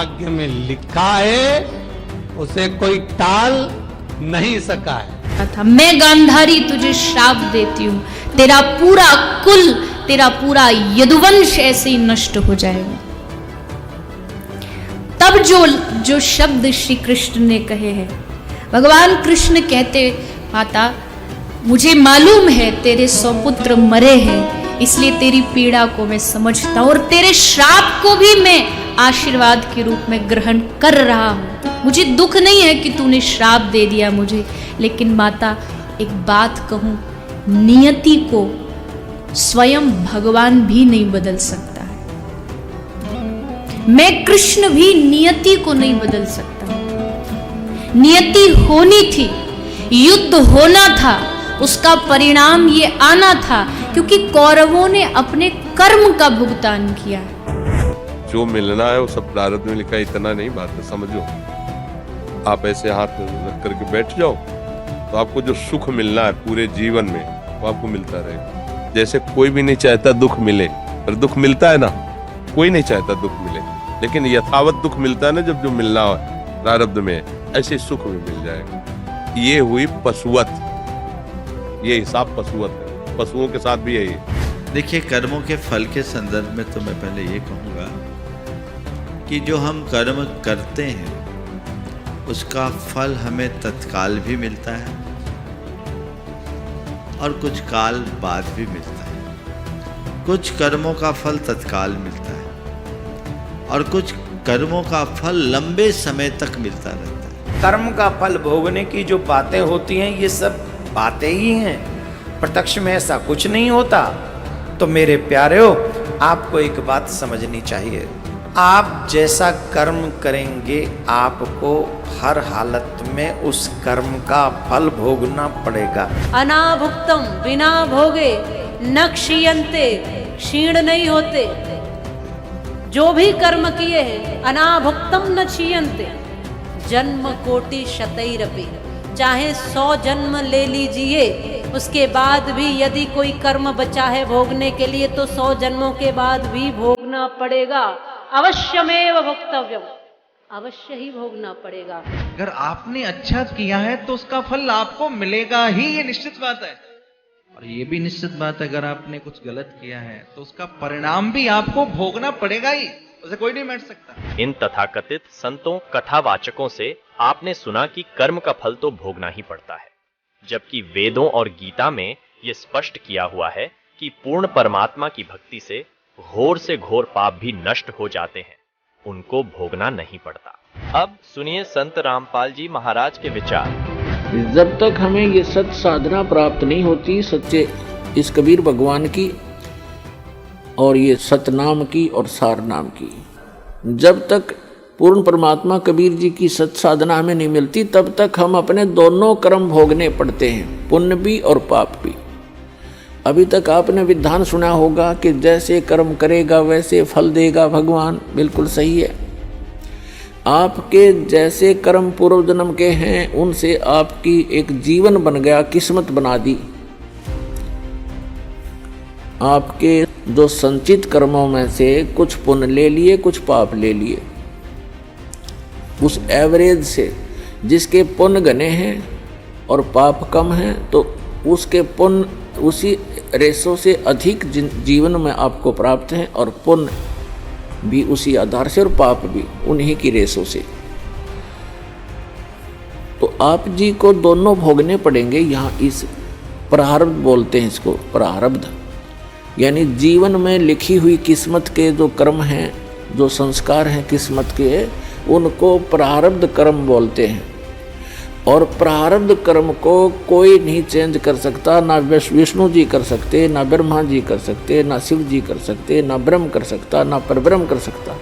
भाग्य में लिखा है उसे कोई टाल नहीं सका है। था मैं गांधारी तुझे श्राप देती हूँ, तेरा पूरा कुल, तेरा पूरा यदुवंश ऐसे ही नष्ट हो जाएगा। तब जो शब्द श्री कृष्ण ने कहे हैं, भगवान कृष्ण कहते माता मुझे मालूम है तेरे 100 पुत्र मरे हैं, इसलिए तेरी पीड़ा को मैं समझता हूं और तेरे श्राप को भी मैं आशीर्वाद के रूप में ग्रहण कर रहा हूं। मुझे दुख नहीं है कि तूने श्राप दे दिया मुझे, लेकिन माता एक बात कहूं, नियति को स्वयं भगवान भी नहीं बदल सकता है। मैं कृष्ण भी नियति को नहीं बदल सकता। नियति होनी थी, युद्ध होना था, उसका परिणाम ये आना था, क्योंकि कौरवों ने अपने कर्म का भुगतान किया है। जो मिलना है वो सब प्रारब्ध में लिखा है, इतना नहीं बात है, समझो। आप ऐसे हाथ रख करके बैठ जाओ तो आपको जो सुख मिलना है पूरे जीवन में वो आपको मिलता रहेगा। जैसे कोई भी नहीं चाहता दुख मिले, पर दुख मिलता है ना, कोई नहीं चाहता दुख मिले, लेकिन यथावत दुख मिलता है ना, जब जो मिलना हो प्रारब्ध में, ऐसे सुख भी मिल जाएगा। ये हुई पशुवत, ये हिसाब पशुवत है, पशुओं के साथ भी यही है। देखिए, कर्मों के फल के संदर्भ में तो मैं पहले ये कहूँगा कि जो हम कर्म करते हैं उसका फल हमें तत्काल भी मिलता है और कुछ काल बाद भी मिलता है। कुछ कर्मों का फल तत्काल मिलता है और कुछ कर्मों का फल लंबे समय तक मिलता रहता है। कर्म का फल भोगने की जो बातें होती हैं ये सब बातें ही हैं, प्रत्यक्ष में ऐसा कुछ नहीं होता। तो मेरे प्यारेओ, आपको एक बात समझनी चाहिए, आप जैसा कर्म करेंगे आपको हर हालत में उस कर्म का फल भोगना पड़ेगा। अनाभुक्तम बिना भोगे न क्षीयन्ते, क्षीण नहीं होते। जो भी कर्म किए हैं अनाभुक्तम न क्षीयन्ते, जन्म कोटि शतैरपि, चाहे 100 जन्म ले लीजिए, उसके बाद भी यदि कोई कर्म बचा है भोगने के लिए तो 100 जन्मों के बाद भी भोगना पड़ेगा। अवश्यमेव भोक्तव्यम, अवश्य ही भोगना पड़ेगा। अगर आपने अच्छा किया है तो उसका फल आपको मिलेगा ही, ये निश्चित बात है। और ये भी निश्चित बात है, अगर आपने कुछ गलत किया है तो उसका परिणाम भी आपको भोगना पड़ेगा ही, उसे कोई नहीं मिट सकता। इन तथाकथित संतों कथावाचकों से आपने सुना कि कर्म का फल तो भोगना ही पड़ता है, जबकि वेदों और गीता में ये स्पष्ट किया हुआ है कि पूर्ण परमात्मा की भक्ति से घोर से घोर पाप भी नष्ट हो जाते हैं, उनको भोगना नहीं पड़ता। अब सुनिए संत रामपाल जी महाराज के विचार। जब तक हमें ये सत साधना प्राप्त नहीं होती, सच्चे इस कबीर भगवान की और ये सतनाम की और सार नाम की, जब तक पूर्ण परमात्मा कबीर जी की सत साधना हमें नहीं मिलती, तब तक हम अपने दोनों कर्म भोगने पड़ते हैं, पुण्य भी और पाप भी। अभी तक आपने विधान सुना होगा कि जैसे कर्म करेगा वैसे फल देगा भगवान, बिल्कुल सही है। आपके जैसे कर्म पूर्व जन्म के हैं उनसे आपकी एक जीवन बन गया, किस्मत बना दी। आपके जो संचित कर्मों में से कुछ पुण्य ले लिए, कुछ पाप ले लिए, उस एवरेज से जिसके पुण्य घने हैं और पाप कम हैं तो उसके पुण्य उसी रेशो से अधिक जीवन में आपको प्राप्त हैं और पुण्य भी उसी आधार से और पाप भी उन्हीं की रेशो से। तो आप जी को दोनों भोगने पड़ेंगे। यहाँ इस प्रारब्ध बोलते हैं इसको, प्रारब्ध यानी जीवन में लिखी हुई किस्मत के जो कर्म हैं, जो संस्कार हैं किस्मत के, उनको प्रारब्ध कर्म बोलते हैं। और प्रारब्ध कर्म को कोई नहीं चेंज कर सकता, ना विष्णु जी कर सकते, ना ब्रह्मा जी कर सकते, ना शिव जी कर सकते, ना ब्रह्म कर सकता, ना परब्रह्म कर सकता।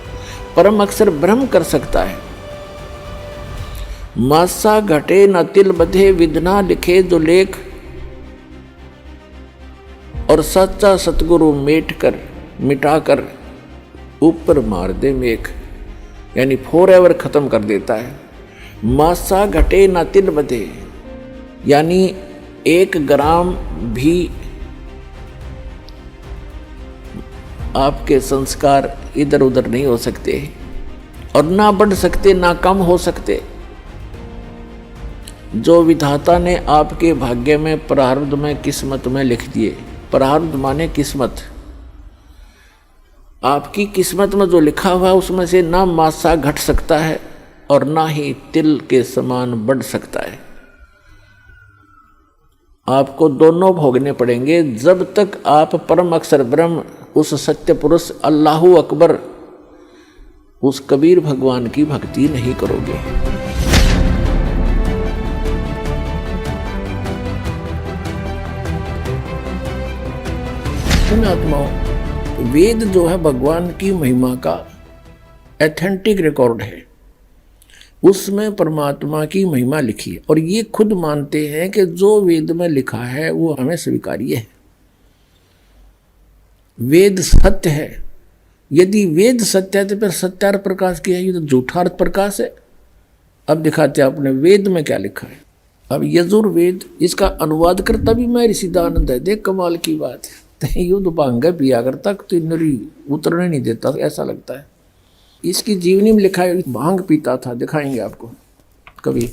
परम अक्षर ब्रह्म कर सकता है। मासा घटे न तिल बधे, विधना लिखे जो लेख, और सच्चा सतगुरु मेट कर मिटाकर ऊपर मार दे मेघ, यानी फॉरएवर खत्म कर देता है। मासा घटे न तिल बधे, यानी 1 ग्राम भी आपके संस्कार इधर उधर नहीं हो सकते। और ना बढ़ सकते ना कम हो सकते। जो विधाता ने आपके भाग्य में, प्रारब्ध में, किस्मत में लिख दिए, प्रारब्ध माने किस्मत, आपकी किस्मत में जो लिखा हुआ है उसमें से ना मासा घट सकता है और ना ही तिल के समान बढ़ सकता है। आपको दोनों भोगने पड़ेंगे जब तक आप परम अक्षर ब्रह्म, उस सत्य पुरुष अल्लाहु अकबर, उस कबीर भगवान की भक्ति नहीं करोगे। आत्माओं, वेद जो है भगवान की महिमा का एथेंटिक रिकॉर्ड है, उसमें परमात्मा की महिमा लिखी है और ये खुद मानते हैं कि जो वेद में लिखा है वो हमें स्वीकार्य है। वेद सत्य है। यदि वेद सत्य है तो फिर सत्यार्थ प्रकाश की है, ये तो झूठार्थ प्रकाश है। अब दिखाते हैं आपने वेद में क्या लिखा है। अब यजुर्वेद, इसका अनुवाद करता भी मैं ऋषिदानंद है। देख कमाल की बात है, युद्ध भांग पिया करता तो नरी उतरने नहीं देता, ऐसा लगता है। इसकी जीवनी में लिखा है भांग पीता था, दिखाएंगे आपको कभी।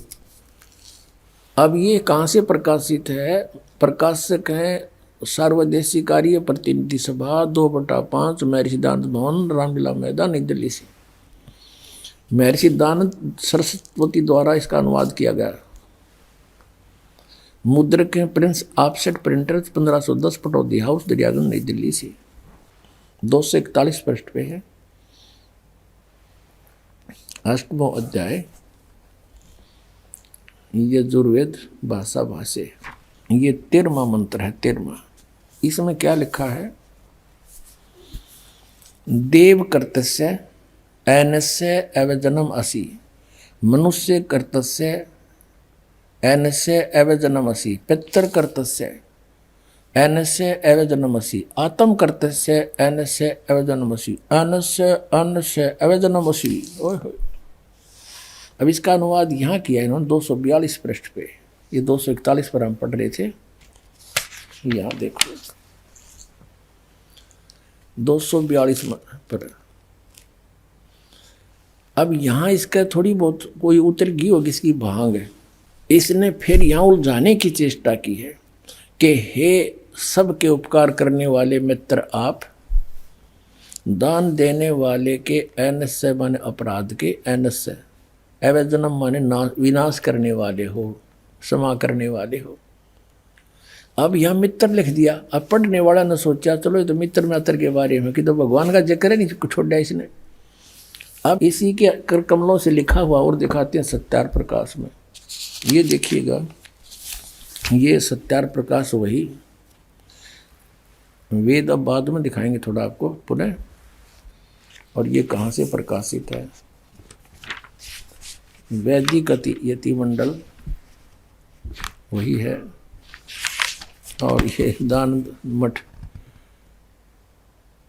अब ये कहाँ से प्रकाशित है? प्रकाशक है सर्वदेशी कार्य प्रतिनिधि सभा 2/5 महर्षि दानंद भवन, रामलीला मैदान, नई दिल्ली से। महर्षि दानंद सरस्वती द्वारा इसका अनुवाद किया गया। मुद्रक के Prince offset printers 1510, Pataudi house, Daryaganj, नई दिल्ली से। 241 पृष्ठ पे है। 8वां अध्याय यजुर्वेद भाषा भाष्य, ये 13वां मंत्र है। 13वां, इसमें क्या लिखा है? देव कर्तस्य ऐनस्य अवजनम असि, मनुष्य कर्तस्य ऐनस्य अवजनमसि, पितर कर्तस्य ऐनस्य अवजनमसि, आत्म कर्तस्य ऐनस्य अवजनमसि, अन्नस्य अन्नस्य अवजनमसि। अब इसका अनुवाद यहाँ किया इन्होंने 242 पृष्ठ पे। ये 241 पर हम पढ़ रहे थे, यहाँ देखो 242 पर। अब यहाँ इसका थोड़ी बहुत कोई उतर गई होगी, इसकी भांग है। इसने फिर यहाँ उलझाने की चेष्टा की है कि हे सबके उपकार करने वाले मित्र, आप दान देने वाले के ऐनस्य माने अपराध के, ऐनस्य अवजनम माने विनाश करने वाले हो, क्षमा करने वाले हो। अब यह मित्र लिख दिया। अब पढ़ने वाला ने सोचा चलो ये तो मित्र मित्र के बारे में कि तो भगवान का जिक्र है, नहीं छोड़ा इसने। अब इसी के कर कमलों से लिखा हुआ और दिखाते हैं सत्यार्थ प्रकाश में। ये देखिएगा, ये सत्यार्थ प्रकाश वही वेद, अब बाद में दिखाएंगे थोड़ा आपको पुनः। और ये कहाँ से प्रकाशित है? वैदिक यति मंडल वही है। और ये दान मठ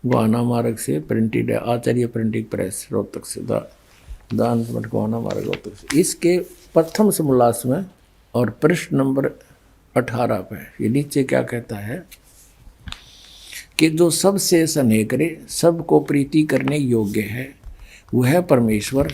गोहाना मार्ग से प्रिंटेड है, आचार्य प्रिंटिंग प्रेस रोहतक से, दान मठ गोहाना मार्ग रोहतक से। इसके प्रथम समोल्लास में और पृष्ठ नंबर 18 पे ये नीचे क्या कहता है कि जो सबसे स्नेह करे, सबको प्रीति करने योग्य है, वह परमेश्वर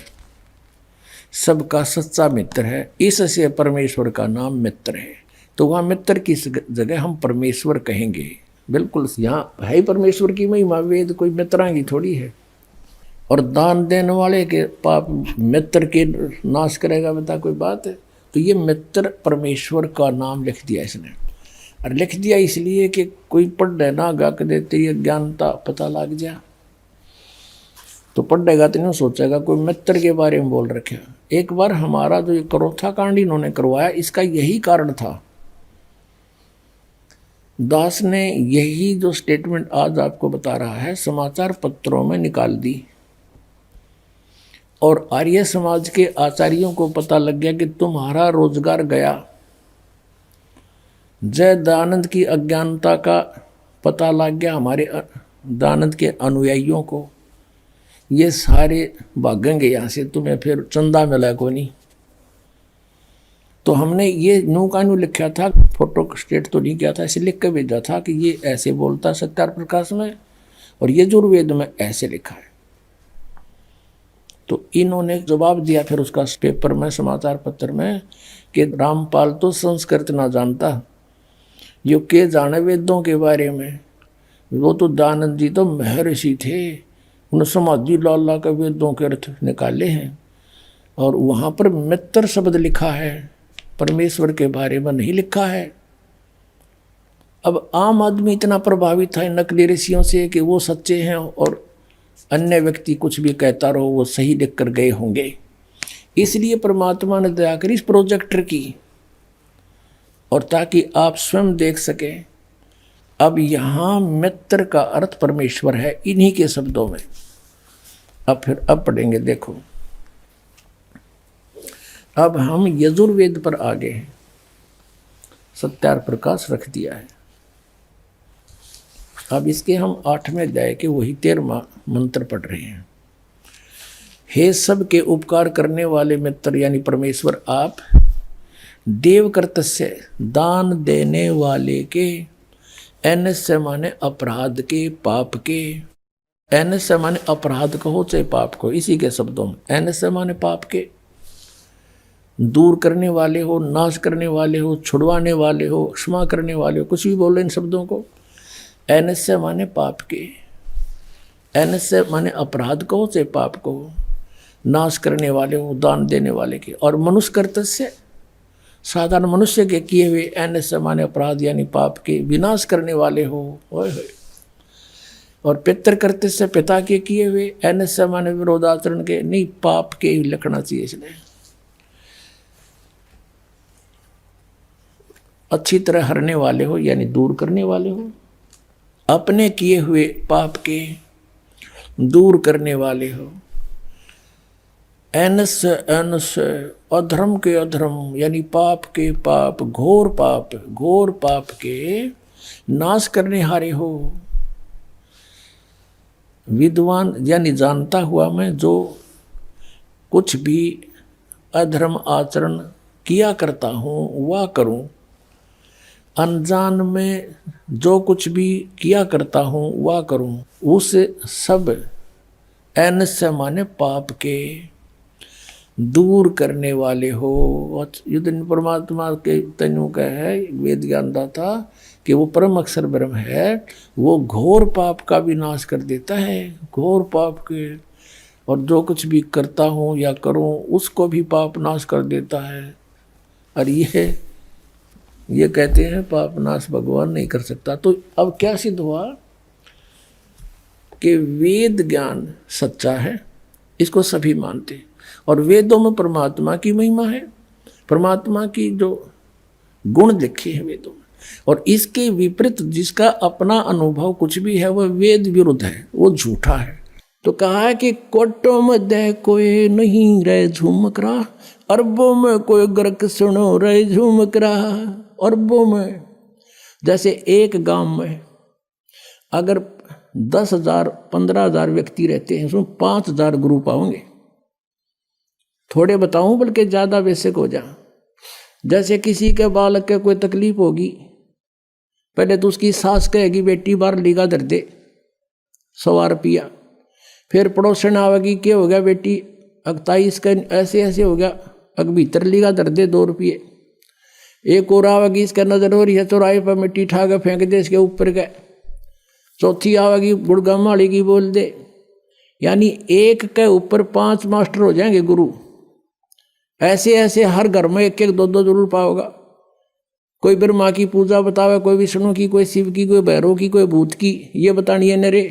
सबका सच्चा मित्र है। इससे परमेश्वर का नाम मित्र है। तो वहाँ मित्र की जगह हम परमेश्वर कहेंगे। बिल्कुल यहाँ है ही परमेश्वर की महिमा, वेद कोई मित्रा की थोड़ी है। और दान देने वाले के पाप मित्र के नाश करेगा, बता कोई बात है? तो ये मित्र परमेश्वर का नाम लिख दिया इसने। और लिख दिया इसलिए कि कोई पढ़ ना गा के देते ये ज्ञानता पता लग जाए, तो पढ़ेगा तो नहीं सोचेगा कोई मित्र के बारे में बोल रखे। एक बार हमारा जो करोथा कांड इन्होंने करवाया, इसका यही कारण था। दास ने यही जो स्टेटमेंट आज आपको बता रहा है समाचार पत्रों में निकाल दी, और आर्य समाज के आचार्यों को पता लग गया कि तुम्हारा रोजगार गया। जय दानंद की अज्ञानता का पता लग गया हमारे दानंद के अनुयायियों को। ये सारे भागेंगे यहाँ से, तुम्हें फिर चंदा मिला को नहीं। तो हमने ये न्यू का न्यू लिखा था, फोटो स्टेट तो नहीं किया था, ऐसे लिख के भेजा था कि ये ऐसे बोलता है सत्यार्थ प्रकाश में, और ये यजुर्वेद में ऐसे लिखा है। तो इन्होंने जवाब दिया फिर उसका पेपर में, समाचार पत्र में, कि रामपाल तो संस्कृत ना जानता, यो के जाने वेदों के बारे में। वो तो दयानंद जी तो महर्षि थे, उन्होंने समाधि लाला के वेदों के अर्थ निकाले हैं, और वहाँ पर मित्र शब्द लिखा है, परमेश्वर के बारे में नहीं लिखा है। अब आम आदमी इतना प्रभावित है नकली ऋषियों से कि वो सच्चे हैं और अन्य व्यक्ति कुछ भी कहता रहो वो सही लिख कर गए होंगे। इसलिए परमात्मा ने दया करी इस प्रोजेक्टर की, और ताकि आप स्वयं देख सकें। अब यहाँ मित्र का अर्थ परमेश्वर है इन्हीं के शब्दों में। अब पढ़ेंगे, देखो अब हम यजुर्वेद पर आ गए हैं, सत्यार प्रकाश रख दिया है। अब इसके हम 8वें अध्याय के वही 13वां मंत्र पढ़ रहे हैं। हे सब के उपकार करने वाले मित्र यानी परमेश्वर, आप देव कर्तस्य दान देने वाले के, एनस्य माने अपराध के, पाप के, एनस्य माने अपराध कहो चाहे पाप को, इसी के शब्दों में एनस्य माने पाप के, दूर करने वाले हो, नाश करने वाले हो, छुड़वाने वाले हो, क्षमा करने वाले हो, कुछ भी बोलो इन शब्दों को। एनस्य माने पाप के, एनस्य माने अपराध कहो चाहे पाप को, नाश करने वाले हो, दान देने वाले के, और मनुष्य कर्तस्य साधारण मनुष्य के किए हुए, एनस्य माने अपराध यानी पाप के विनाश करने वाले हो, और पितृ कर्तस्य पिता के किए हुए, एनस्य माने विरोधाचरण के, नहीं पाप के ही लिखना चाहिए इसलिए। अच्छी तरह हरने वाले हो यानी दूर करने वाले हो, अपने किए हुए पाप के दूर करने वाले हो, एनस्य एनस्य अधर्म के अधर्म यानी पाप के पाप, घोर पाप के नाश करने हारे हो, विद्वान यानी जानता हुआ मैं जो कुछ भी अधर्म आचरण किया करता हूँ वह करूँ, अनजान में जो कुछ भी किया करता हूँ वह करूँ, उस सब एनस्य माने पाप के दूर करने वाले हो। युद्ध परमात्मा के तनु का है वेद ज्ञान दाता कि वो परम अक्षर ब्रह्म है, वो घोर पाप का भी नाश कर देता है, घोर पाप के, और जो कुछ भी करता हूँ या करूँ उसको भी पाप नाश कर देता है। और ये कहते हैं पाप नाश भगवान नहीं कर सकता। तो अब क्या सिद्ध हुआ कि वेद ज्ञान सच्चा है, इसको सभी मानते, और वेदों में परमात्मा की महिमा है, परमात्मा की जो गुण लिखे हैं वेदों में, और इसके विपरीत जिसका अपना अनुभव कुछ भी है वह वेद विरुद्ध है, वो झूठा है। तो कहा है कि कोटों में दे कोई नहीं रहे झूमक रहा, अरबों में कोई गर्क सुनो रहे झूमक रहा। अरबों में, जैसे एक गांव में अगर 10,000 15,000 व्यक्ति रहते हैं, उसमें 5,000 ग्रुप आओगे। थोड़े बताऊं बल्कि ज़्यादा बेसिक हो जा। जैसे किसी के बालक के कोई तकलीफ होगी, पहले तो उसकी सास कहेगी बेटी बार लीगा दर दे 100 रुपया, फिर पड़ोसन आवेगी क्या हो गया बेटी अगताईस का ऐसे ऐसे हो गया, अग भीतर लीगा दर दे 2 रुपये। एक और आवेगी इसका नजर हो रही है चौराहे पर मिट्टी ठा के फेंक दे इसके ऊपर का। चौथी आवेगी गुड़गाम वाली की बोल दे। यानी एक के ऊपर 5 मास्टर हो जाएंगे गुरु। ऐसे ऐसे हर घर में 1-1 2-2 जरूर पाओगा। कोई ब्रह्मा की पूजा बतावे, कोई विष्णु की, कोई शिव की, कोई भैरव की, कोई भूत की, ये बतानी है नरे।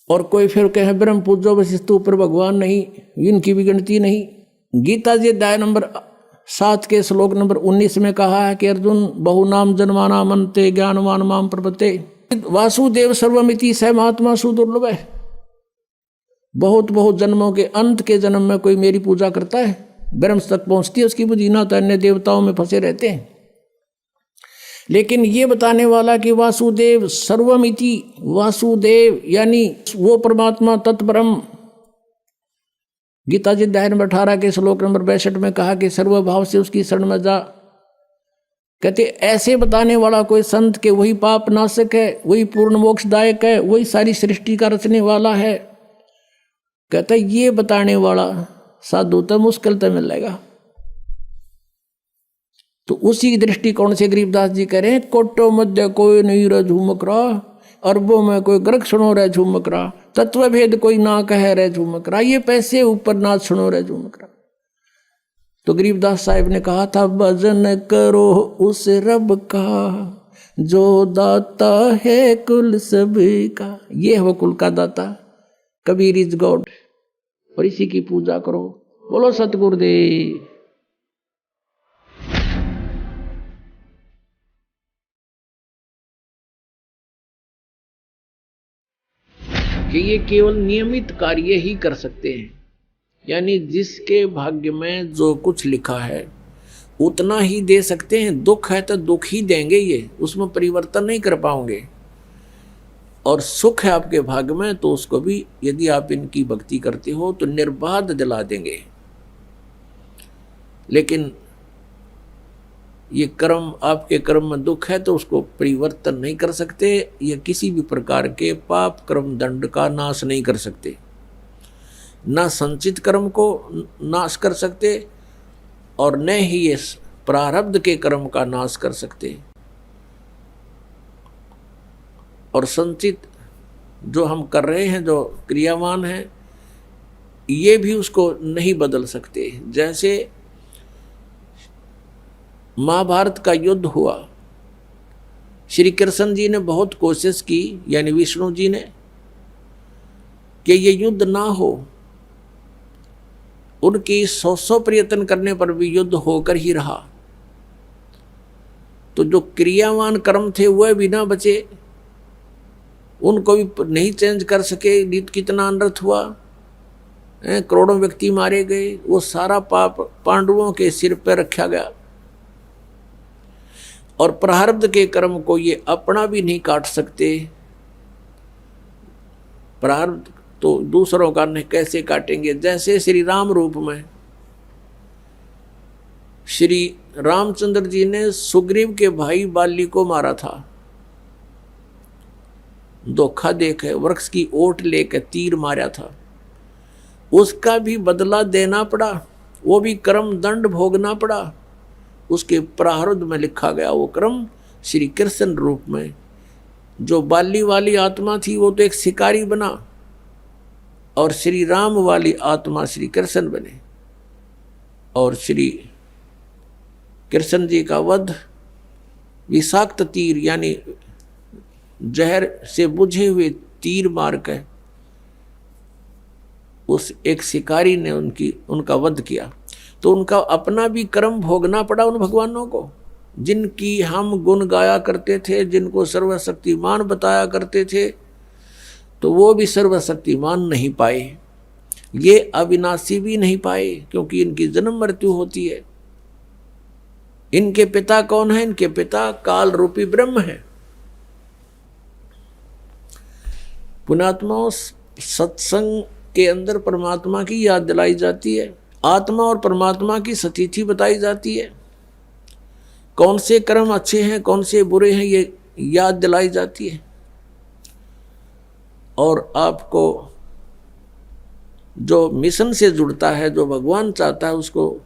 और कोई फिर कहे ब्रह्म पूजो वशिष्ठ ऊपर भगवान नहीं, इनकी भी गिनती नहीं। गीता जी अध्याय नंबर 7 के श्लोक नंबर 19 में कहा है कि अर्जुन बहु नाम जन्माना मनते ज्ञानवान माम प्रपते वासुदेव सर्वमिति स महात्मा सुदुर्लभ है। बहुत बहुत जन्मों के अंत के जन्म में कोई मेरी पूजा करता है, ब्रह्म तक पहुंचती है उसकी बुद्धि, ना तो अन्य देवताओं में फंसे रहते हैं। लेकिन ये बताने वाला कि वासुदेव सर्वमिति, वासुदेव यानी वो परमात्मा तत्परम, गीता जी अध्याय नंबर 18 के श्लोक नंबर 62 में कहा कि सर्वभाव से उसकी शरण में जा। कहते ऐसे बताने वाला कोई संत के वही पाप नाशक है, वही पूर्ण मोक्षदायक है, वही सारी सृष्टि का रचने वाला है। कहता ये बताने वाला साधु तो मुश्किल तो मिलेगा। तो उसी दृष्टिकोण से गरीबदास जी कह रहे हैं, कोटो मध्य कोई नहीं रह झूमक रहा, अरबों में कोई गर्क सुनो रह झूमक रहा, तत्व भेद कोई ना कहे रह झूमक रहा, ये पैसे ऊपर ना सुनो रह झूमक रहा। तो गरीबदास साहिब ने कहा था, भजन करो उस रब का जो दाता है कुल सभी का। ये है वो कुल का दाता, कबीर इज गॉड, और इसी की पूजा करो। बोलो सतगुरुदेव। कि ये केवल नियमित कार्य ही कर सकते हैं, यानी जिसके भाग्य में जो कुछ लिखा है उतना ही दे सकते हैं। दुख है तो दुख ही देंगे, ये उसमें परिवर्तन नहीं कर पाओगे। और सुख है आपके भाग्य में तो उसको भी यदि आप इनकी भक्ति करते हो तो निर्बाध दिला देंगे। लेकिन ये कर्म, आपके कर्म में दुख है तो उसको परिवर्तन नहीं कर सकते, ये किसी भी प्रकार के पाप कर्म दंड का नाश नहीं कर सकते, ना संचित कर्म को नाश कर सकते और न ही ये प्रारब्ध के कर्म का नाश कर सकते। और संचित जो हम कर रहे हैं, जो क्रियावान है, ये भी उसको नहीं बदल सकते। जैसे महाभारत का युद्ध हुआ, श्री कृष्ण जी ने बहुत कोशिश की, यानी विष्णु जी ने, कि ये युद्ध ना हो। उनकी 100 प्रयत्न करने पर भी युद्ध होकर ही रहा। तो जो क्रियावान कर्म थे वह भी ना बचे, उनको भी नहीं चेंज कर सके। कितना अनर्थ हुआ, करोड़ों व्यक्ति मारे गए, वो सारा पाप पांडवों के सिर पर रखा गया। और प्रारब्ध के कर्म को ये अपना भी नहीं काट सकते। प्रारब्ध तो दूसरों का नहीं कैसे काटेंगे। जैसे श्री राम रूप में श्री रामचंद्र जी ने सुग्रीव के भाई बाली को मारा था, धोखा देकर वृक्ष की ओट लेकर तीर मारा था, उसका भी बदला देना पड़ा, वो भी कर्म दंड भोगना पड़ा। उसके प्रारब्ध में लिखा गया वो कर्म श्री कृष्ण रूप में। जो बाली वाली आत्मा थी वो तो एक शिकारी बना, और श्री राम वाली आत्मा श्री कृष्ण बने। और श्री कृष्ण जी का वध विषाक्त तीर, यानी जहर से बुझे हुए तीर मार कर उस एक शिकारी ने उनका वध किया। तो उनका अपना भी कर्म भोगना पड़ा उन भगवानों को, जिनकी हम गुण गाया करते थे, जिनको सर्वशक्तिमान बताया करते थे, तो वो भी सर्वशक्तिमान नहीं पाए, ये अविनाशी भी नहीं पाए, क्योंकि इनकी जन्म मृत्यु होती है। इनके पिता कौन है? इनके पिता काल रूपी ब्रह्म है। पुण्यात्माओं, सत्संग के अंदर परमात्मा की याद दिलाई जाती है, आत्मा और परमात्मा की सतिथि बताई जाती है, कौन से कर्म अच्छे हैं कौन से बुरे हैं ये याद दिलाई जाती है। और आपको जो मिशन से जुड़ता है, जो भगवान चाहता है, उसको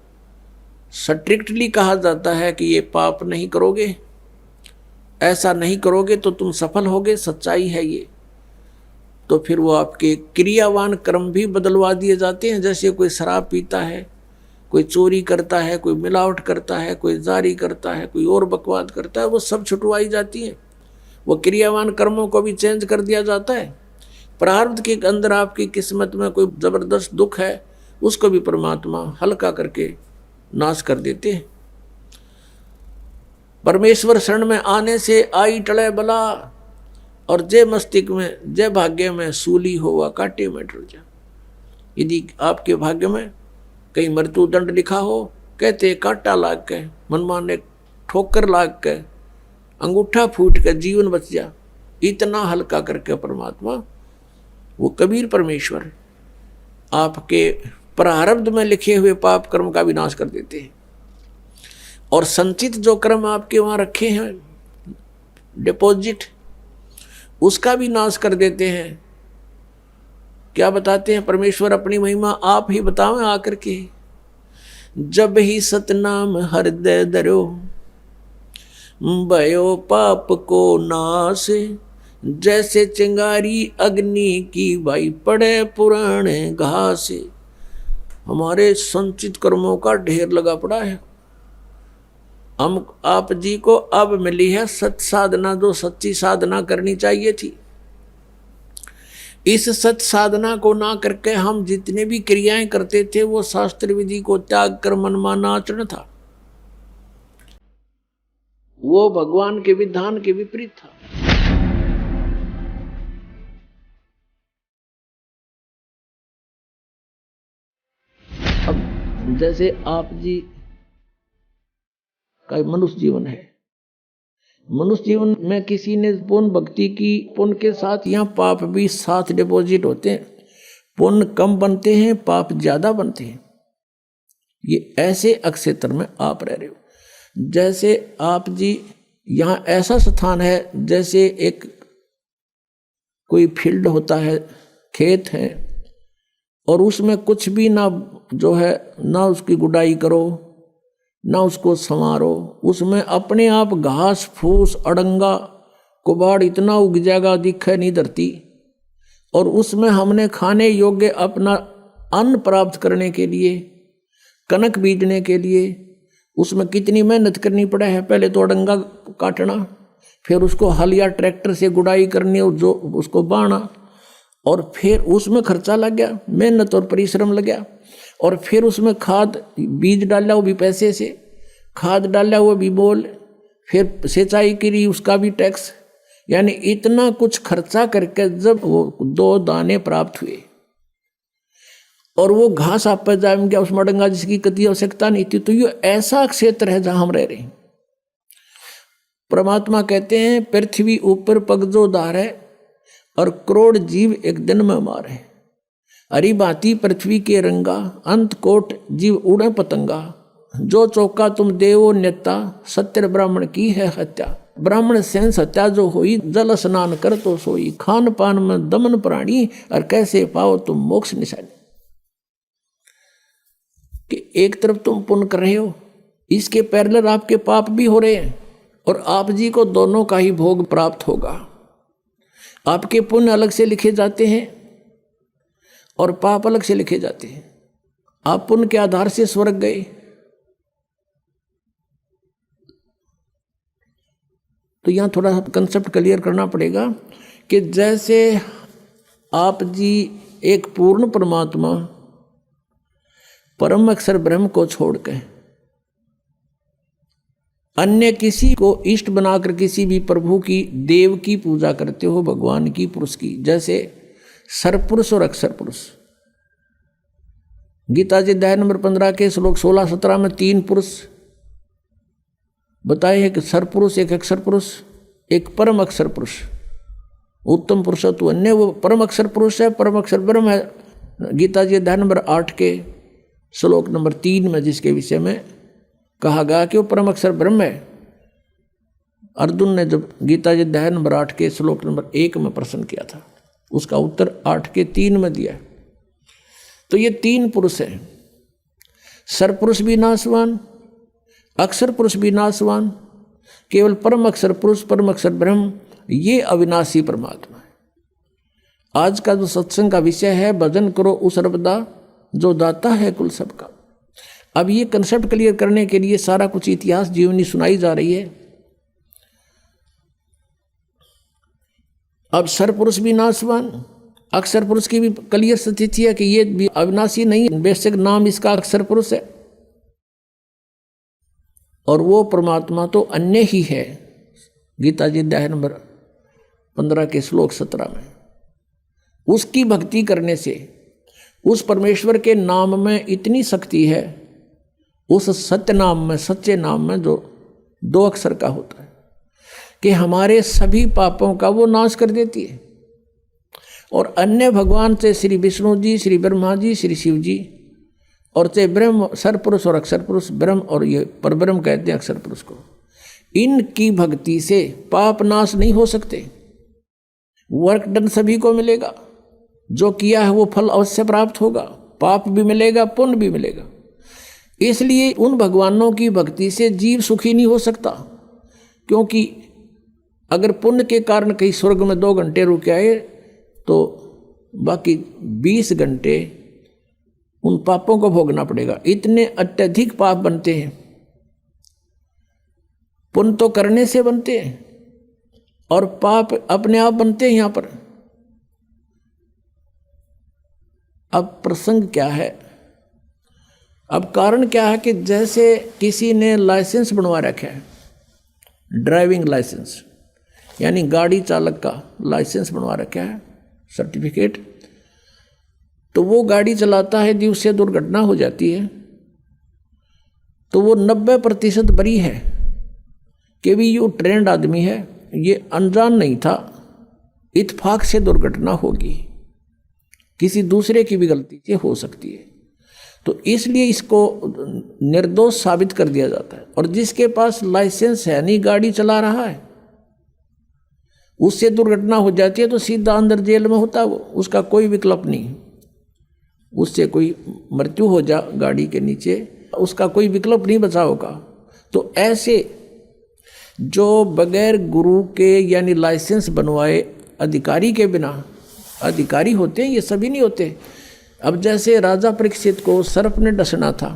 स्ट्रिक्टली कहा जाता है कि ये पाप नहीं करोगे, ऐसा नहीं करोगे तो तुम सफल होगे, सच्चाई है ये। तो फिर वो आपके क्रियावान कर्म भी बदलवा दिए जाते हैं। जैसे कोई शराब पीता है, कोई चोरी करता है, कोई मिलावट करता है, कोई जारी करता है, कोई और बकवाद करता है, वो सब छुटवाई जाती है। वो क्रियावान कर्मों को भी चेंज कर दिया जाता है। प्रारब्ध के अंदर आपकी किस्मत में कोई जबरदस्त दुख है, उसको भी परमात्मा हल्का करके नाश कर देते हैं। परमेश्वर शरण में आने से आई टले बला, और जय मस्तिष्क में जय भाग्य में सूली होवा काटे में डर जा। यदि आपके भाग्य में कहीं मृत्यु दंड लिखा हो, कहते कांटा लाग के, मनमाने ठोकर लाग के, अंगूठा फूट कर जीवन बच जा, इतना हल्का करके परमात्मा, वो कबीर परमेश्वर आपके प्रारब्ध में लिखे हुए पाप कर्म का विनाश कर देते हैं। और संचित जो कर्म आपके वहाँ रखे हैं डिपॉजिट, उसका भी नाश कर देते हैं क्या बताते हैं परमेश्वर अपनी महिमा? आप ही बताओ आकर के। जब ही सतनाम हृदय धरो, भयो पाप को नाश, जैसे चिंगारी अग्नि की भाई पड़े पुराने घास। हमारे संचित कर्मों का ढेर लगा पड़ा है। हम आप जी को अब मिली है सत साधना, जो सच्ची साधना करनी चाहिए थी। इस सत साधना को ना करके हम जितने भी क्रियाएं करते थे वो शास्त्र विधि को त्याग कर मनमाना आचरण था, वो भगवान के विधान के विपरीत था। अब जैसे आप जी का मनुष्य जीवन है, मनुष्य जीवन में किसी ने पुण्य भक्ति की, पुण्य के साथ यहाँ पाप भी साथ डिपॉजिट होते हैं। पुण्य कम बनते हैं, पाप ज्यादा बनते हैं। ये ऐसे अक्षेत्र में आप रह रहे हो। जैसे आप जी यहाँ ऐसा स्थान है जैसे एक कोई फील्ड होता है, खेत है, और उसमें कुछ भी ना जो है ना उसकी गुडाई करो ना उसको संवारो, उसमें अपने आप घास फूस अड़ंगा कुबाड़ इतना उग जाएगा दिखे नहीं धरती। और उसमें हमने खाने योग्य अपना अन्न प्राप्त करने के लिए, कनक बीजने के लिए उसमें कितनी मेहनत करनी पड़े है। पहले तो अड़ंगा काटना, फिर उसको हल या ट्रैक्टर से गुड़ाई करनी और जो उसको बाना, और फिर उसमें खर्चा लग गया, मेहनत और परिश्रम लग गया। और फिर उसमें खाद बीज डाला वो भी पैसे से, खाद डाला वो भी बोल, फिर सिंचाई करी उसका भी टैक्स, यानी इतना कुछ खर्चा करके जब वो 2 दाने प्राप्त हुए और वो घास आप पर जाम गया, उसमें डंगा जिसकी कति आवश्यकता नहीं थी। तो ये ऐसा क्षेत्र है जहां हम रह रहे हैं। परमात्मा कहते हैं पृथ्वी ऊपर पग जो धारे और करोड़ जीव एक दिन में मारे, हरी भांति पृथ्वी के रंगा, अंत कोट जीव उड़े पतंगा, जो चौका तुम देवो नेता, सत्य ब्राह्मण की है हत्या। ब्राह्मण सेंस हत्या जो हुई, जल स्नान कर तो सोई, खान पान में दमन प्राणी, और कैसे पाओ तुम मोक्ष निशानी। कि एक तरफ तुम पुण्य कर रहे हो, इसके पैरेलल आपके पाप भी हो रहे हैं, और आप जी को दोनों का ही भोग प्राप्त होगा। आपके पुण्य अलग से लिखे जाते हैं और पाप अलग से लिखे जाते हैं। आप पुण्य के आधार से स्वर्ग गए, तो यहां थोड़ा कंसेप्ट क्लियर करना पड़ेगा कि जैसे आप जी एक पूर्ण परमात्मा परम अक्षर ब्रह्म को छोड़कर अन्य किसी को इष्ट बनाकर किसी भी प्रभु की, देव की पूजा करते हो, भगवान की, पुरुष की, जैसे सरपुरुष और अक्षर पुरुष। गीता जी अध्याय नंबर 15 के श्लोक 16-17 में 3 पुरुष बताए हैं कि सरपुरुष, एक अक्षर पुरुष, एक परम अक्षर पुरुष। उत्तम पुरुष तो अन्य वो परम अक्षर पुरुष है, परम अक्षर ब्रह्म है। गीता जी अध्याय नंबर 8 के श्लोक नंबर 3 में जिसके विषय में कहा गया कि वो परम अक्षर ब्रह्म है। अर्जुन ने जब गीता जी अध्याय नंबर 8 के श्लोक नंबर 1 में प्रश्न किया था, उसका उत्तर 8 के 3 में दिया। तो ये 3 पुरुष हैं, सरपुरुष भी नाशवान, अक्षर पुरुष भी नाशवान, केवल परम अक्षर पुरुष, परम अक्षर ब्रह्म, ये अविनाशी परमात्मा है। आज का जो सत्संग का विषय है, भजन करो उस सर्वदा जो दाता है कुल सबका। अब ये कंसेप्ट क्लियर करने के लिए सारा कुछ इतिहास जीवनी सुनाई जा रही है। अब सरपुरुष भी नाशवान, अक्षर पुरुष की भी क्लियर स्थिति है कि ये भी अविनाशी नहीं, बेशक नाम इसका अक्षर पुरुष है, और वो परमात्मा तो अन्य ही है। गीता जी अध्याय नंबर 15 के श्लोक 17 में उसकी भक्ति करने से उस परमेश्वर के नाम में इतनी शक्ति है, उस सत्य नाम में, सच्चे नाम में जो 2 अक्षर का होता है, कि हमारे सभी पापों का वो नाश कर देती है। और अन्य भगवान से श्री विष्णु जी, श्री ब्रह्मा जी, श्री शिव जी, और चाहे ब्रह्म सरपुरुष और अक्षर पुरुष, ब्रह्म और ये परब्रह्म कहते हैं अक्षर पुरुष को, इनकी भक्ति से पाप नाश नहीं हो सकते। वर्क डन सभी को मिलेगा, जो किया है वो फल अवश्य प्राप्त होगा, पाप भी मिलेगा, पुण्य भी मिलेगा। इसलिए उन भगवानों की भक्ति से जीव सुखी नहीं हो सकता, क्योंकि अगर पुण्य के कारण कहीं स्वर्ग में 2 घंटे रुक आए तो बाकी 20 घंटे उन पापों को भोगना पड़ेगा। इतने अत्यधिक पाप बनते हैं। पुण्य तो करने से बनते हैं और पाप अपने आप बनते हैं यहाँ पर। अब प्रसंग क्या है, अब कारण क्या है कि जैसे किसी ने लाइसेंस बनवा रखा है, ड्राइविंग लाइसेंस यानी गाड़ी चालक का लाइसेंस बनवा रखा है, सर्टिफिकेट, तो वो गाड़ी चलाता है, यदि उससे दुर्घटना हो जाती है तो वो 90% बरी है कि भी ये ट्रेंड आदमी है, ये अनजान नहीं था, इत्फाक से दुर्घटना होगी, किसी दूसरे की भी गलती से हो सकती है। तो इसलिए इसको निर्दोष साबित कर दिया जाता है। और जिसके पास लाइसेंस है, नहीं गाड़ी चला रहा है, उससे दुर्घटना हो जाती है तो सीधा अंदर जेल में होता है वो, उसका कोई विकल्प नहीं। उससे कोई मृत्यु हो जा गाड़ी के नीचे, उसका कोई विकल्प नहीं बचा होगा। तो ऐसे जो बगैर गुरु के यानी लाइसेंस बनवाए अधिकारी के बिना अधिकारी होते हैं, ये सभी नहीं होते। अब जैसे राजा परीक्षित को सर्प ने डसना था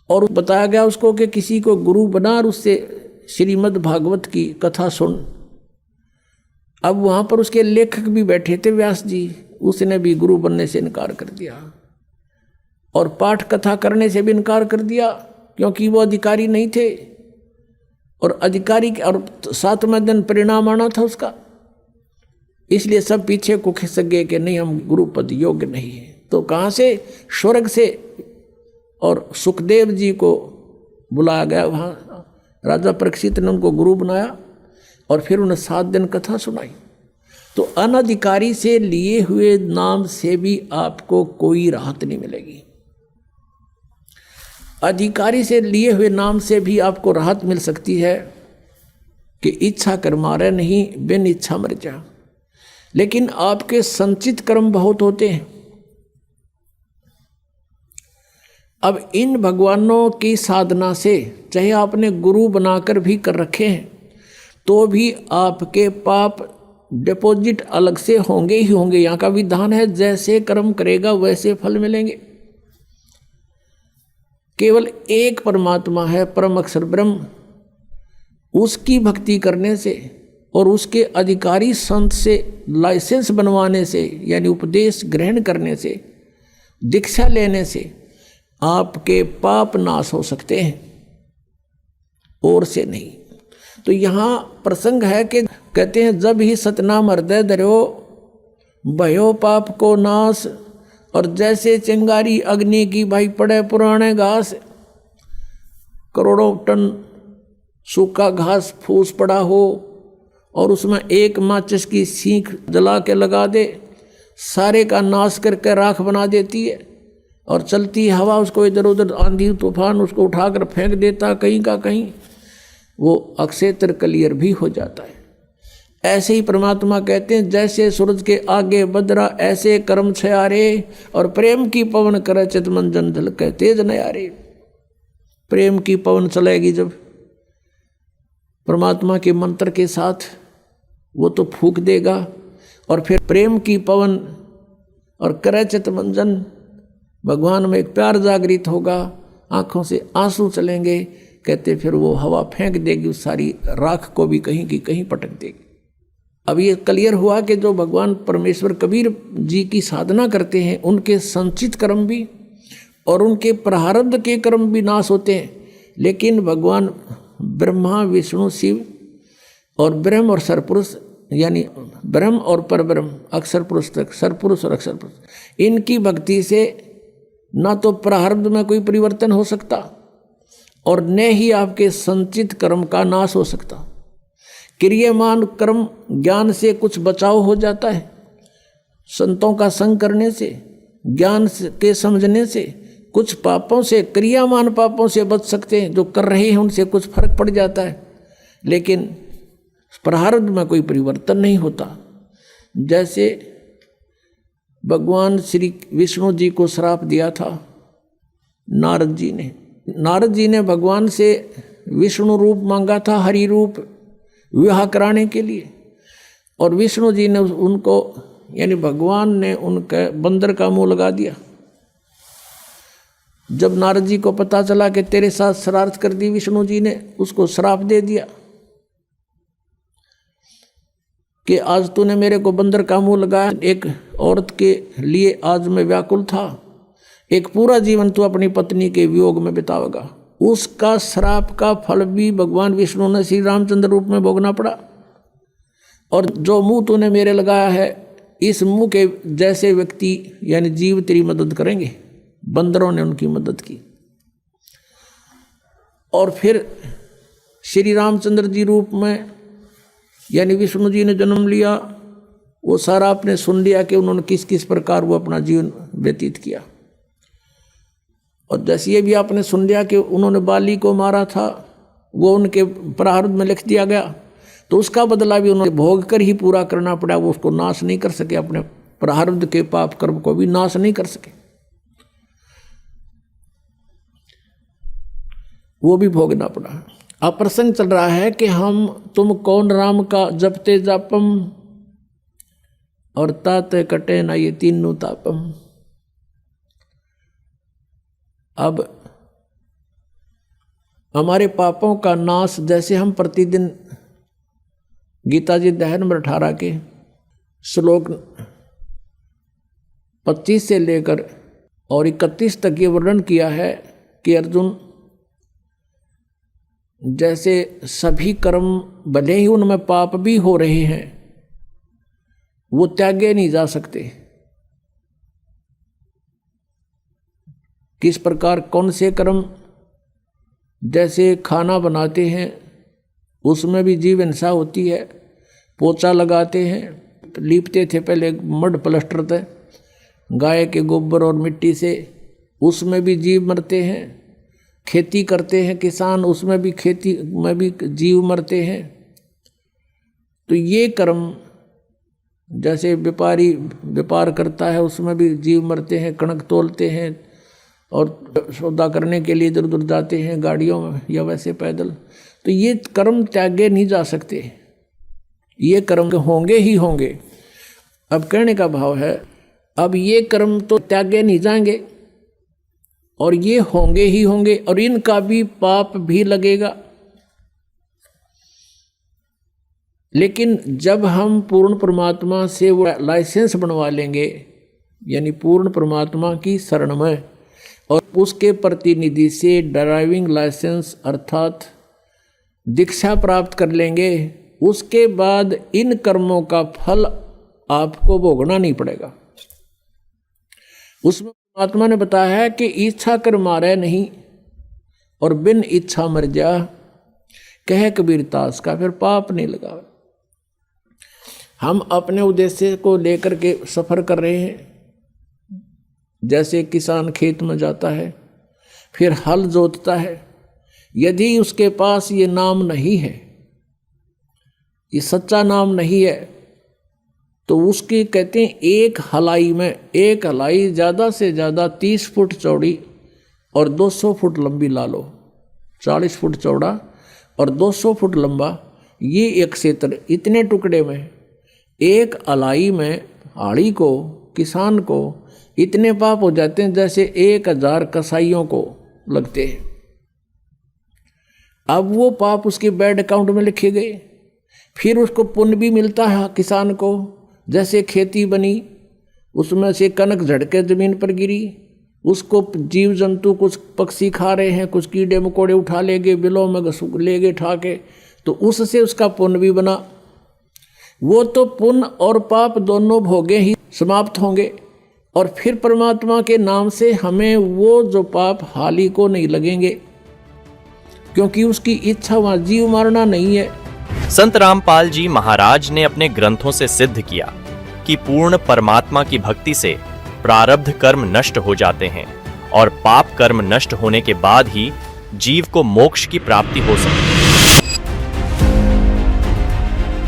और बताया गया उसको कि किसी को गुरु बना और उससे श्रीमद् भागवत की कथा सुन। अब वहाँ पर उसके लेखक भी बैठे थे, व्यास जी, उसने भी गुरु बनने से इनकार कर दिया और पाठ कथा करने से भी इनकार कर दिया, क्योंकि वो अधिकारी नहीं थे और अधिकारी और 7वें दिन परिणाम आना था उसका। इसलिए सब पीछे को खिसक गए कि नहीं, हम गुरु पद योग्य नहीं है। तो कहाँ से? स्वर्ग से। और सुखदेव जी को बुलाया गया, वहाँ राजा परीक्षित ने उनको गुरु बनाया और फिर उन्हें 7 दिन कथा सुनाई। तो अनधिकारी से लिए हुए नाम से भी आपको कोई राहत नहीं मिलेगी, अधिकारी से लिए हुए नाम से भी आपको राहत मिल सकती है कि इच्छा कर मारे नहीं, बिन इच्छा मर जा। लेकिन आपके संचित कर्म बहुत होते हैं। अब इन भगवानों की साधना से, चाहे आपने गुरु बनाकर भी कर रखे हैं, तो भी आपके पाप डिपॉजिट अलग से होंगे ही होंगे। यहाँ का विधान है, जैसे कर्म करेगा वैसे फल मिलेंगे। केवल एक परमात्मा है, परम अक्षर ब्रह्म, उसकी भक्ति करने से और उसके अधिकारी संत से लाइसेंस बनवाने से यानी उपदेश ग्रहण करने से, दीक्षा लेने से आपके पाप नाश हो सकते हैं, और से नहीं। तो यहाँ प्रसंग है कि कहते हैं, जब ही सतनाम हृदय धरो भयो पाप को नाश। और जैसे चिंगारी अग्नि की भाई पड़े पुराने घास, करोड़ों टन सूखा घास फूस पड़ा हो और उसमें एक माचिस की सीख जला के लगा दे, सारे का नाश करके राख बना देती है। और चलती हवा उसको इधर उधर, आंधी तूफान उसको उठाकर फेंक देता कहीं का कहीं, वो अक्षेत्र क्लियर भी हो जाता है। ऐसे ही परमात्मा कहते हैं, जैसे सूरज के आगे बदरा ऐसे कर्म छयारे, और प्रेम की पवन करे चित मंजन झलके तेज नयारे। प्रेम की पवन चलेगी जब परमात्मा के मंत्र के साथ, वो तो फूंक देगा और फिर प्रेम की पवन और करे चित मंजन, भगवान में एक प्यार जागृत होगा, आंखों से आंसू चलेंगे। कहते फिर वो हवा फेंक देगी, उस सारी राख को भी कहीं की कहीं पटक देगी। अब ये क्लियर हुआ कि जो भगवान परमेश्वर कबीर जी की साधना करते हैं, उनके संचित कर्म भी और उनके प्रारब्ध के कर्म भी नाश होते हैं। लेकिन भगवान ब्रह्मा विष्णु शिव और ब्रह्म और सरपुरुष यानी ब्रह्म और परब्रह्म, अक्षर पुरुष तक, सरपुरुष और अक्षर पुरुष, इनकी भक्ति से ना तो प्रारब्ध में कोई परिवर्तन हो सकता और न ही आपके संचित कर्म का नाश हो सकता। क्रियमान कर्म ज्ञान से कुछ बचाव हो जाता है, संतों का संग करने से, ज्ञान के समझने से कुछ पापों से, क्रियामान पापों से बच सकते हैं। जो कर रहे हैं उनसे कुछ फर्क पड़ जाता है, लेकिन प्रारब्ध में कोई परिवर्तन नहीं होता। जैसे भगवान श्री विष्णु जी को श्राप दिया था नारद जी ने। नारद जी ने भगवान से विष्णु रूप मांगा था, हरि रूप विवाह कराने के लिए, और विष्णु जी ने उनको यानी भगवान ने उनके बंदर का मुंह लगा दिया। जब नारद जी को पता चला कि तेरे साथ शरारत कर दी विष्णु जी ने, उसको श्राप दे दिया कि आज तूने मेरे को बंदर का मुंह लगाया। एक औरत के लिए आज मैं व्याकुल था, एक पूरा जीवन तू अपनी पत्नी के वियोग में बितावेगा। उसका श्राप का फल भी भगवान विष्णु ने श्री रामचंद्र रूप में भोगना पड़ा। और जो मुंह तूने मेरे लगाया है, इस मुंह के जैसे व्यक्ति यानी जीव तेरी मदद करेंगे। बंदरों ने उनकी मदद की। और फिर श्री रामचंद्र जी रूप में यानी विष्णु जी ने जन्म लिया। वो सारा आपने सुन लिया कि उन्होंने किस किस प्रकार वो अपना जीवन व्यतीत किया। और जैसे ये भी आपने सुन लिया कि उन्होंने बाली को मारा था, वो उनके प्रारब्ध में लिख दिया गया, तो उसका बदला भी उन्होंने भोग कर ही पूरा करना पड़ा। वो उसको नाश नहीं कर सके, अपने प्रारब्ध के पाप कर्म को भी नाश नहीं कर सके, वो भी भोगना पड़ा। अब प्रसंग चल रहा है कि हम तुम कौन राम का जपते जापम और ताते कटे ना ये तीनों तापम। अब हमारे पापों का नाश, जैसे हम प्रतिदिन गीता जी अध्याय नंबर 18 के श्लोक 25 से लेकर और 31 तक ये वर्णन किया है कि अर्जुन, जैसे सभी कर्म भले ही उनमें पाप भी हो रहे हैं, वो त्यागे नहीं जा सकते। किस प्रकार, कौन से कर्म? जैसे खाना बनाते हैं, उसमें भी जीव हिंसा होती है। पोछा लगाते हैं, लीपते थे पहले मड प्लास्टर थे गाय के गोबर और मिट्टी से, उसमें भी जीव मरते हैं। खेती करते हैं किसान, उसमें भी खेती में भी जीव मरते हैं। तो ये कर्म, जैसे व्यापारी व्यापार करता है, उसमें भी जीव मरते हैं। कणक तोलते हैं और सौदा करने के लिए इधर उधर जाते हैं गाड़ियों में या वैसे पैदल। तो ये कर्म त्यागे नहीं जा सकते, ये कर्म होंगे ही होंगे। अब कहने का भाव है, अब ये कर्म तो त्यागे नहीं जाएंगे और ये होंगे ही होंगे, और इनका भी पाप भी लगेगा। लेकिन जब हम पूर्ण परमात्मा से वो लाइसेंस बनवा लेंगे, यानी पूर्ण परमात्मा की शरण में, और उसके प्रतिनिधि से ड्राइविंग लाइसेंस अर्थात दीक्षा प्राप्त कर लेंगे, उसके बाद इन कर्मों का फल आपको भोगना नहीं पड़ेगा। उसमें परमात्मा ने बताया है कि इच्छा कर मारे नहीं और बिन इच्छा मर जा, कह कबीर तास का फिर पाप नहीं लगा। हम अपने उद्देश्य को लेकर के सफर कर रहे हैं। जैसे किसान खेत में जाता है, फिर हल जोतता है, यदि उसके पास ये नाम नहीं है, ये सच्चा नाम नहीं है, तो उसकी कहते हैं एक हलाई में, एक हलाई ज़्यादा से ज़्यादा 30 फुट चौड़ी और 200 फुट लंबी ला लो, 40 फुट चौड़ा और 200 फुट लंबा, ये एक क्षेत्र, इतने टुकड़े में एक हलाई में हाड़ी को, किसान को इतने पाप हो जाते हैं जैसे 1000 कसाईयों को लगते हैं। अब वो पाप उसके बैंक अकाउंट में लिखे गए, फिर उसको पुण्य भी मिलता है किसान को। जैसे खेती बनी, उसमें से कनक झड़के जमीन पर गिरी, उसको जीव जंतु कुछ पक्षी खा रहे हैं, कुछ कीड़े मकोड़े उठा ले गए, बिलों में ले गए ठा के, तो उससे उसका पुण्य भी बना। वो तो पुण्य और पाप दोनों भोगे ही समाप्त होंगे, और फिर परमात्मा के नाम से हमें वो जो पाप हाली को नहीं लगेंगे, क्योंकि उसकी इच्छा वहाँ जीव मारना नहीं है। संत रामपाल जी महाराज ने अपने ग्रंथों से सिद्ध किया कि पूर्ण परमात्मा की भक्ति से प्रारब्ध कर्म नष्ट हो जाते हैं और पाप कर्म नष्ट होने के बाद ही जीव को मोक्ष की प्राप्ति हो सकती है।